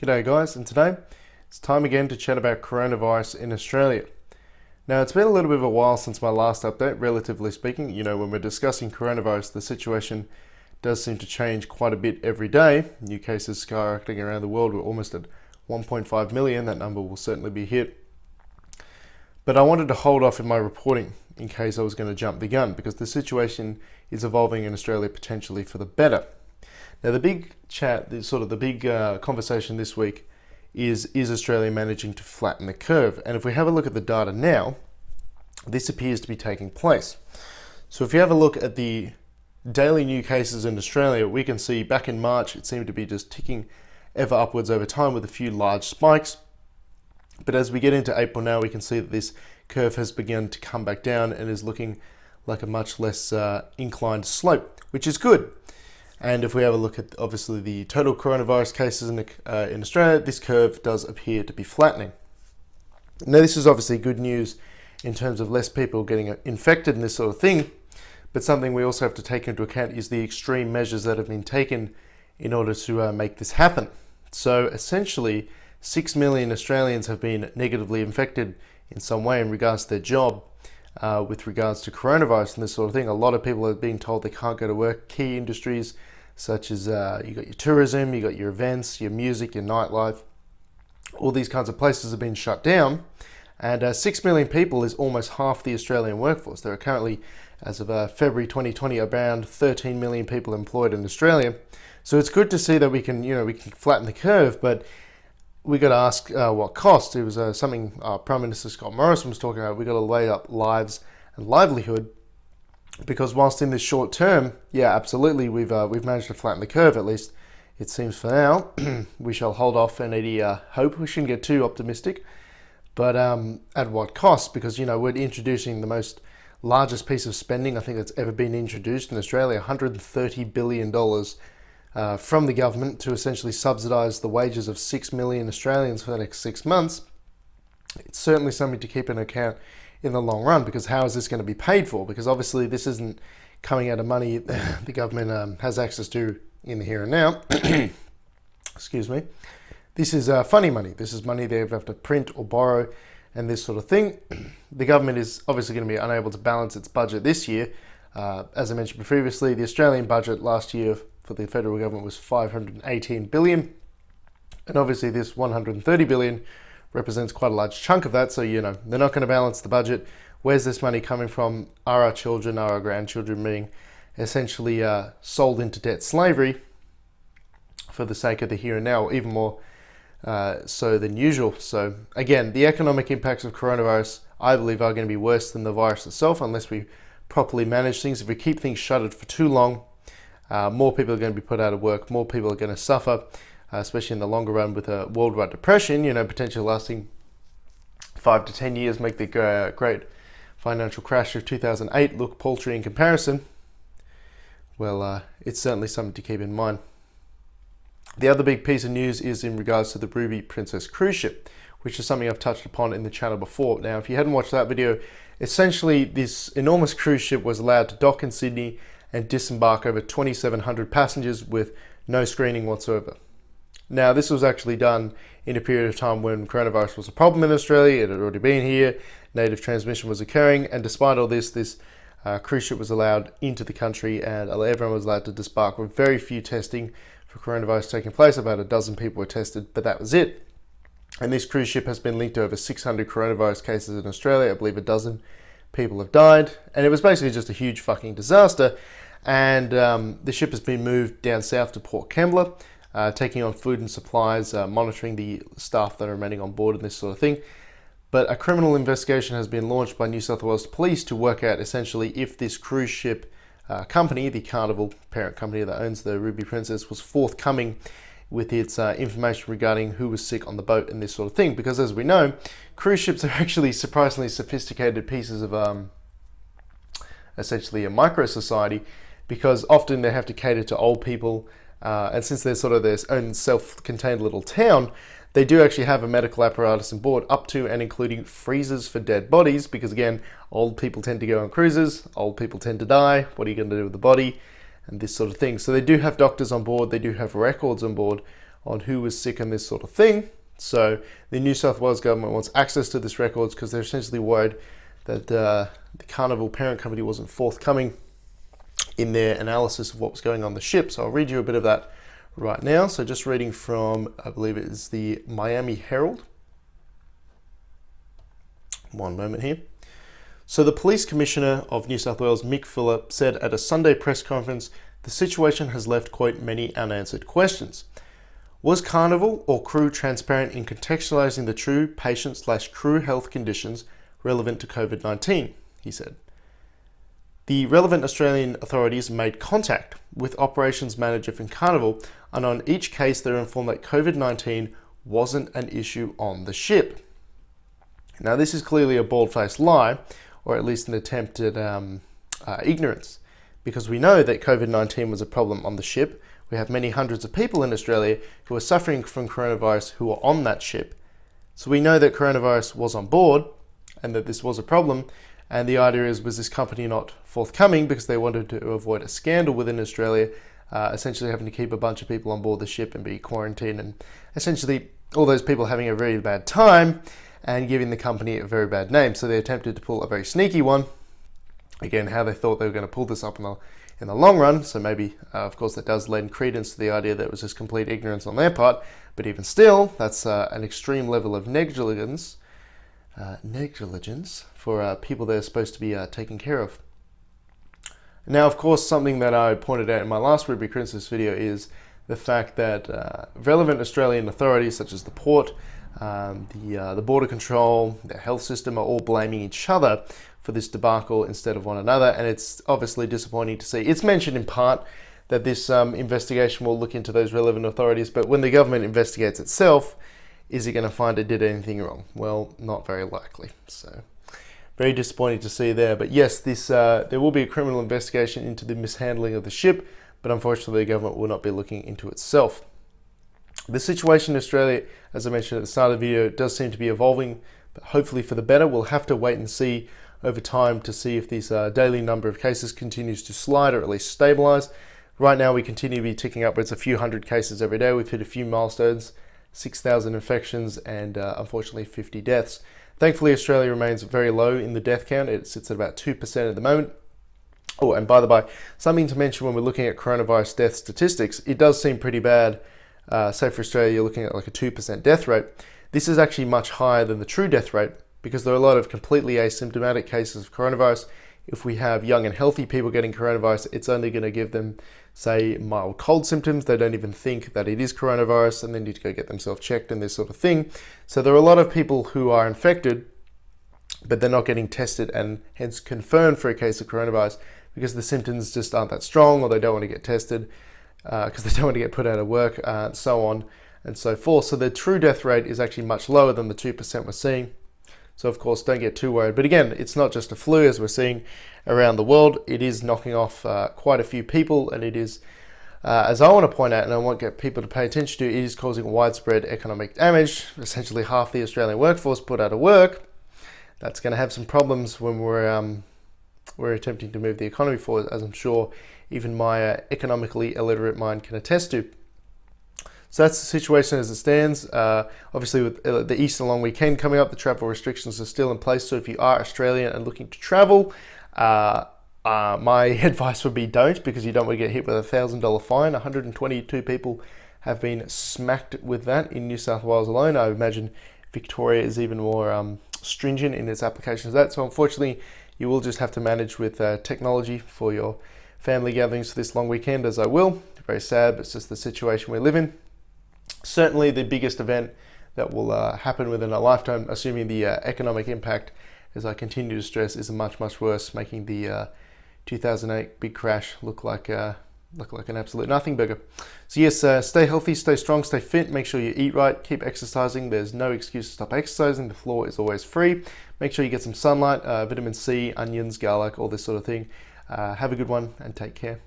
G'day guys, and today it's time again to chat about coronavirus in Australia. Now it's been a little bit of a while since my last update, relatively speaking. You know, when we're discussing coronavirus, the situation does seem to change quite a bit every day. New cases skyrocketing around the world. We're almost at 1.5 million. That number will certainly be hit. But I wanted to hold off in my reporting in case I was going to jump the gun, because the situation is evolving in Australia potentially for the better. Now the big chat, the big conversation this week is Australia managing to flatten the curve? And if we have a look at the data now, this appears to be taking place. So if you have a look at the daily new cases in Australia, we can see back in March it seemed to be just ticking ever upwards over time with a few large spikes. But as we get into April now, we can see that this curve has begun to come back down and is looking like a much less inclined slope, which is good. And if we have a look at obviously the total coronavirus cases in Australia, this curve does appear to be flattening. Now this is obviously good news in terms of less people getting infected and this sort of thing, but something we also have to take into account is the extreme measures that have been taken in order to make this happen. So essentially 6 million Australians have been negatively infected in some way in regards to their job. With regards to coronavirus and this sort of thing, a lot of people are being told they can't go to work. Key industries such as you got your tourism, you got your events, your music, your nightlife, all these kinds of places have been shut down. And 6 million people is almost half the Australian workforce. There are currently, as of February 2020, around 13 million people employed in Australia. So it's good to see that we can flatten the curve, but we got to ask what cost. It was something Prime Minister Scott Morrison was talking about. We got to weigh up lives and livelihood, because whilst in this short term, yeah, absolutely, we've managed to flatten the curve. At least it seems for now. We shall hold off any hope. We shouldn't get too optimistic, but at what cost? Because we're introducing the largest piece of spending I think that's ever been introduced in Australia, $130 billion. From the government to essentially subsidise the wages of 6 million Australians for the next 6 months. It's certainly something to keep in account in the long run, because how is this going to be paid for? Because obviously this isn't coming out of money the government has access to in the here and now. Excuse me. This is funny money. This is money they have to print or borrow and this sort of thing. The government is obviously going to be unable to balance its budget this year. As I mentioned previously, the Australian budget last year for the federal government was 518 billion, and obviously this 130 billion represents quite a large chunk of that. So they're not going to balance the budget. Where's this money coming from? Are our children, are our grandchildren being essentially sold into debt slavery for the sake of the here and now, or even more so than usual? So again, the economic impacts of coronavirus, I believe, are going to be worse than the virus itself unless we properly manage things. If we keep things shuttered for too long, more people are going to be put out of work, more people are going to suffer, especially in the longer run with a worldwide depression, potentially lasting 5 to 10 years, make the great financial crash of 2008 look paltry in comparison. Well, it's certainly something to keep in mind. The other big piece of news is in regards to the Ruby Princess cruise ship, which is something I've touched upon in the channel before. Now, if you hadn't watched that video, essentially this enormous cruise ship was allowed to dock in Sydney and disembark over 2,700 passengers with no screening whatsoever. Now, this was actually done in a period of time when coronavirus was a problem in Australia. It had already been here, native transmission was occurring, and despite all this cruise ship was allowed into the country and everyone was allowed to disembark with very few testing for coronavirus taking place. About a dozen people were tested, but that was it. And this cruise ship has been linked to over 600 coronavirus cases in Australia. I believe a dozen people have died, and it was basically just a huge fucking disaster. And the ship has been moved down south to Port Kembla, taking on food and supplies, monitoring the staff that are remaining on board and this sort of thing. But a criminal investigation has been launched by New South Wales Police to work out essentially if this cruise ship company, the Carnival parent company that owns the Ruby Princess, was forthcoming with its information regarding who was sick on the boat and this sort of thing. Because as we know, cruise ships are actually surprisingly sophisticated pieces of essentially a micro society, because often they have to cater to old people, and since they're sort of their own self-contained little town, they do actually have a medical apparatus on board, up to and including freezers for dead bodies, because again, old people tend to go on cruises, old people tend to die, what are you going to do with the body, and this sort of thing. So they do have doctors on board, they do have records on board on who was sick and this sort of thing. So the New South Wales government wants access to this records because they're essentially worried that the Carnival parent company wasn't forthcoming in their analysis of what was going on the ship. So I'll read you a bit of that right now. So just reading from, I believe it is the Miami Herald. One moment here. So the Police Commissioner of New South Wales, Mick Phillip, said at a Sunday press conference, the situation has left, quote, many unanswered questions. Was Carnival or crew transparent in contextualising the true patient/crew health conditions relevant to COVID-19, he said. The relevant Australian authorities made contact with operations manager from Carnival, and on each case they were informed that COVID-19 wasn't an issue on the ship. Now this is clearly a bald-faced lie, or at least an attempt at ignorance, because we know that COVID-19 was a problem on the ship. We have many hundreds of people in Australia who are suffering from coronavirus who are on that ship. So we know that coronavirus was on board and that this was a problem. And the idea is, was this company not forthcoming because they wanted to avoid a scandal within Australia, essentially having to keep a bunch of people on board the ship and be quarantined, and essentially all those people having a very bad time and giving the company a very bad name. So they attempted to pull a very sneaky one. Again, how they thought they were going to pull this up in the long run. So maybe, of course, that does lend credence to the idea that it was just complete ignorance on their part. But even still, that's an extreme level of negligence for people they're supposed to be taking care of. Now, of course, something that I pointed out in my last Ruby Princess video is the fact that relevant Australian authorities such as the port, the border control, the health system are all blaming each other for this debacle instead of one another, and it's obviously disappointing to see. It's mentioned in part that this investigation will look into those relevant authorities, but when the government investigates itself, is it going to find it did anything wrong? Well, not very likely. So very disappointing to see there. But yes, there will be a criminal investigation into the mishandling of the ship, but unfortunately the government will not be looking into itself. The situation in Australia, as I mentioned at the start of the video, does seem to be evolving, but hopefully for the better. We'll have to wait and see over time to see if this daily number of cases continues to slide or at least stabilize. Right now we continue to be ticking upwards a few hundred cases every day. We've hit a few milestones, 6,000 infections and unfortunately 50 deaths. Thankfully, Australia remains very low in the death count. It sits at about 2% at the moment. Oh, and by the way, something to mention when we're looking at coronavirus death statistics, it does seem pretty bad. Say for Australia, you're looking at like a 2% death rate. This is actually much higher than the true death rate because there are a lot of completely asymptomatic cases of coronavirus. If we have young and healthy people getting coronavirus, it's only going to give them, say, mild cold symptoms. They don't even think that it is coronavirus and they need to go get themselves checked and this sort of thing. So there are a lot of people who are infected, but they're not getting tested and hence confirmed for a case of coronavirus because the symptoms just aren't that strong, or they don't want to get tested because they don't want to get put out of work, and so on and so forth. So the true death rate is actually much lower than the 2% we're seeing. So of course, don't get too worried. But again, it's not just a flu as we're seeing around the world. It is knocking off quite a few people, and it is, as I want to point out, and I want to get people to pay attention to, it is causing widespread economic damage. Essentially half the Australian workforce put out of work. That's going to have some problems when we're attempting to move the economy forward, as I'm sure even my economically illiterate mind can attest to. So that's the situation as it stands. Obviously with the Easter long weekend coming up, the travel restrictions are still in place. So if you are Australian and looking to travel, my advice would be don't, because you don't want to get hit with a $1,000 fine. 122 people have been smacked with that in New South Wales alone. I imagine Victoria is even more stringent in its application of that. So unfortunately, you will just have to manage with technology for your family gatherings for this long weekend, as I will. Very sad, but it's just the situation we live in. Certainly the biggest event that will happen within a lifetime, assuming the economic impact, as I continue to stress, is much, much worse, making the 2008 big crash look like an absolute nothing burger. So yes, stay healthy, stay strong, stay fit, make sure you eat right, keep exercising. There's no excuse to stop exercising. The floor is always free. Make sure you get some sunlight, vitamin C, onions, garlic, all this sort of thing. Have a good one and take care.